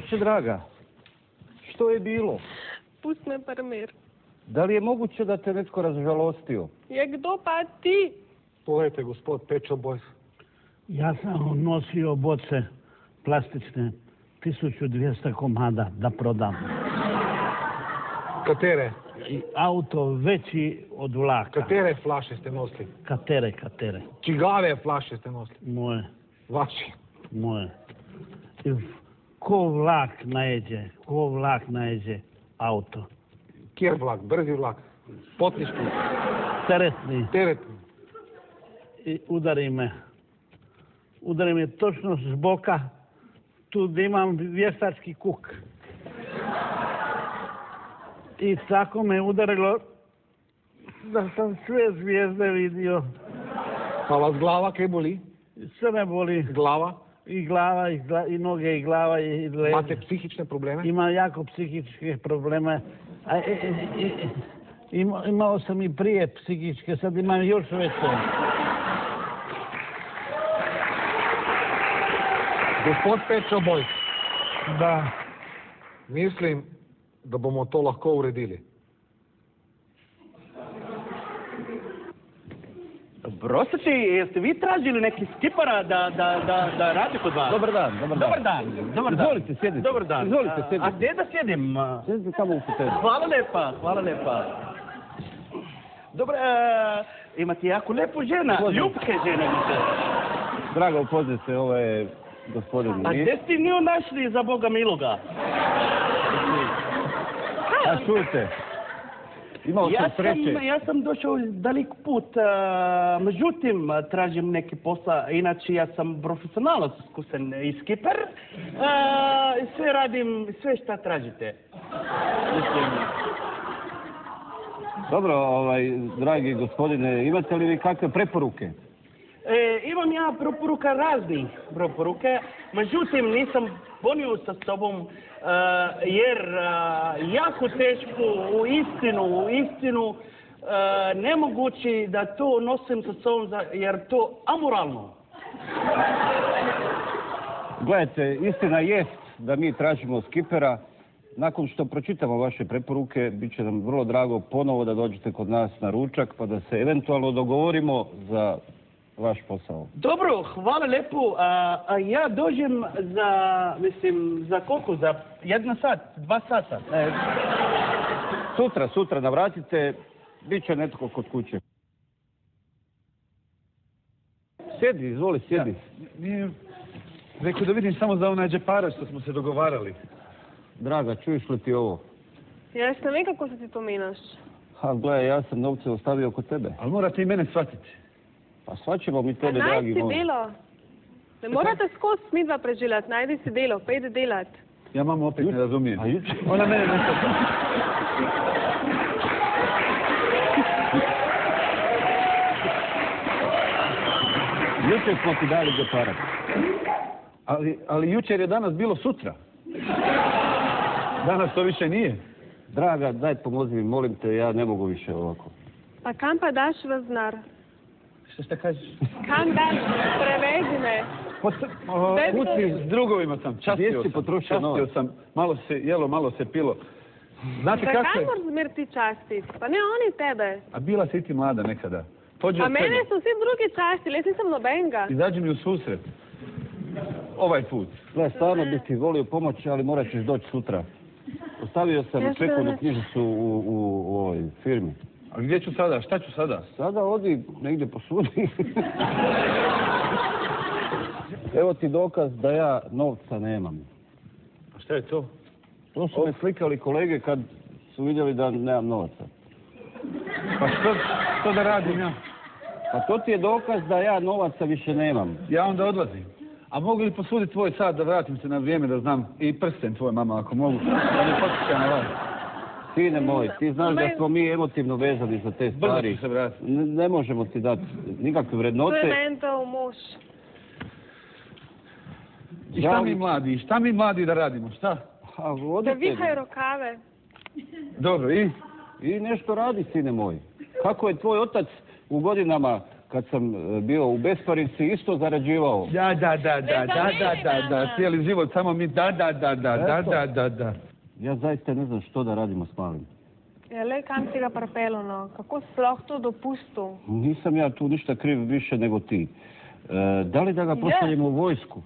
će, draga? Što je bilo? Pust me, Parmer. Da li je moguće da te netko razžalostio? Je kdo pa ti? Pogledajte, gospod Pečo Bojs. Ja sam nosio boce plastične, 1200 komada da prodam. Katere? I auto veći od vlaka. Katere flaše ste nosili? Katere. Čigave flaše ste nosili? Moje. Vaši? Moje. I ko vlak najeđe auto. Kjer vlak? Brzi vlak? Potnički? Teretni. Teretni? I udari me točno s boka, tu da imam vještački kuk. I tako me udarilo da sam sve zvijezde vidio. Pa vas glava kaj boli? Sve me boli. Glava? I glava, i noge, i glava, i leđa. Imate psihične probleme? Imam jako psihičke probleme. Imao sam i prije psihičke, sad imam još veće. Gospod Pečo Bojs. Da. Mislim, da bomo to lahko uredili. Prostite, jeste vi tražili neki skipara da radi kod vas? Dobar dan. Dobar dan. Izvolite, sjedite. Dobar dan. Izvolite, sjedite. A gdje da sjedim? Sjedite tamo u fotelu. Hvala lijepa. Dobro, imate jako lijepu žena, ljubke žene. Drago, upoznajte, ovo je gospodin. A gdje ste nju našli, za Boga miloga? A čujte, imao sam sreće. Ja sam došao dalek put, međutim, tražim neki posla, inače ja sam profesionalac, iskusen i skiper, sve radim, sve šta tražite. Dobro, dragi gospodine, imate li vi kakve preporuke? Imam ja raznih preporuke, međutim nisam ponio sa sobom jer jako teško u istinu nemoguće da to nosim sa sobom jer to amoralno. Gledajte, istina jest da mi tražimo skipera. Nakon što pročitamo vaše preporuke, bit će nam vrlo drago ponovo da dođete kod nas na ručak pa da se eventualno dogovorimo za vaš posao. Dobro, hvala lijepo. Ja dođem za koliko? Za 1 sat, 2 sata? Sutra navratite, bit će netko kod kuće. Sjedi, izvoli, sjedi. Nije rekao da vidim samo za onaj džeparac što smo se dogovarali. Draga, čuješ li ti ovo? Ja što mi kako se ti pominaš? Gledaj, ja sam novce ostavio kod tebe. Ali morate i mene shvatiti. Pa shvaćemo mi tebe, dragi moj. Najdi si delo. Ne morate skos mi dva preživljati, najdi si delo, pa idi delat. Ja mama opet ne razumijem. Ona mene ne shvata. Jučer smo ti dali džeparac. Ali jučer je danas bilo sutra. Danas to više nije. Draga, daj pomozi mi, molim te, ja ne mogu više ovako. Pa kam pa daš vznar? Što ste kažeš? Kam daš? Prevedi me. Puci, s drugovima sam, častio sam. Malo se jelo, malo se pilo. Znate kako je? Zakaj moraš zmer ti častit? Pa ne oni tebe. A bila si ti mlada nekada. A mene su svi drugi častili, ja nisam nobenga. Izađi mi u susret. Ovaj put. Gle, stvarno bi ti volio pomoći, ali morat ćeš doći sutra. Ostavio sam čekovnu knjižicu u ovoj firmi. A gdje ću sada? Šta ću sada? Sada odi negdje posudi. Evo ti dokaz da ja novca nemam. A šta je to? To su me slikali kolege kad su vidjeli da nemam novaca. Pa što da radim ja? Pa to ti je dokaz da ja novaca više nemam. Ja onda odlazim. A mogu li posuditi tvoj sat da vratim se na vrijeme da znam i prsten tvoj mama ako mogu? Da ne podsjeća na vas. Sine moj, ti znaš da smo mi emotivno vezani za te stvari. Brzo ću se vratiti. Ne možemo ti dati nikakve vrednote. To je mental muž. I šta mi mladi da radimo? Šta? Da vihaj rukave. Dobro, i? I nešto radi, sine moj. Kako je tvoj otac u godinama kad sam bio u besparici isto zarađivao. Da, cijeli život samo mi da. Ja zaista ne znam što da radimo s malim. Ja, le, kam si ga pripelo, no? Kako sploh to dopustil? Nisam ja tu ništa kriv više nego ti. Da li da ga pošaljemo u vojsku?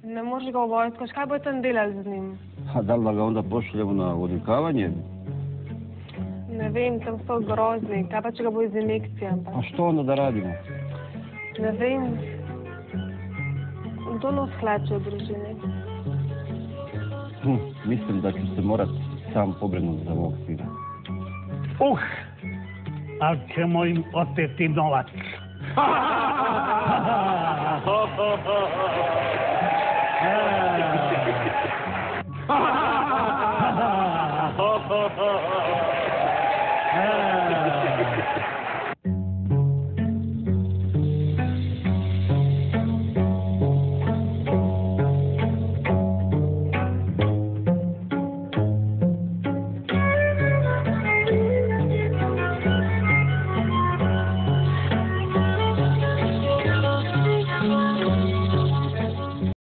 Ne moreš ga v vojsko, kaj bo tam delali z njim? A da li da ga onda pošaljemo na odvikavanje? Ne vem, tam so grozni, kaj pa če ga bo iz injekcije, ampak... A što onda da radimo? Ne vem, kdo nas hlače v družini? Mislim da ću se morat sam pobrinuti za mog sina. Ali ćemo im oteti novac.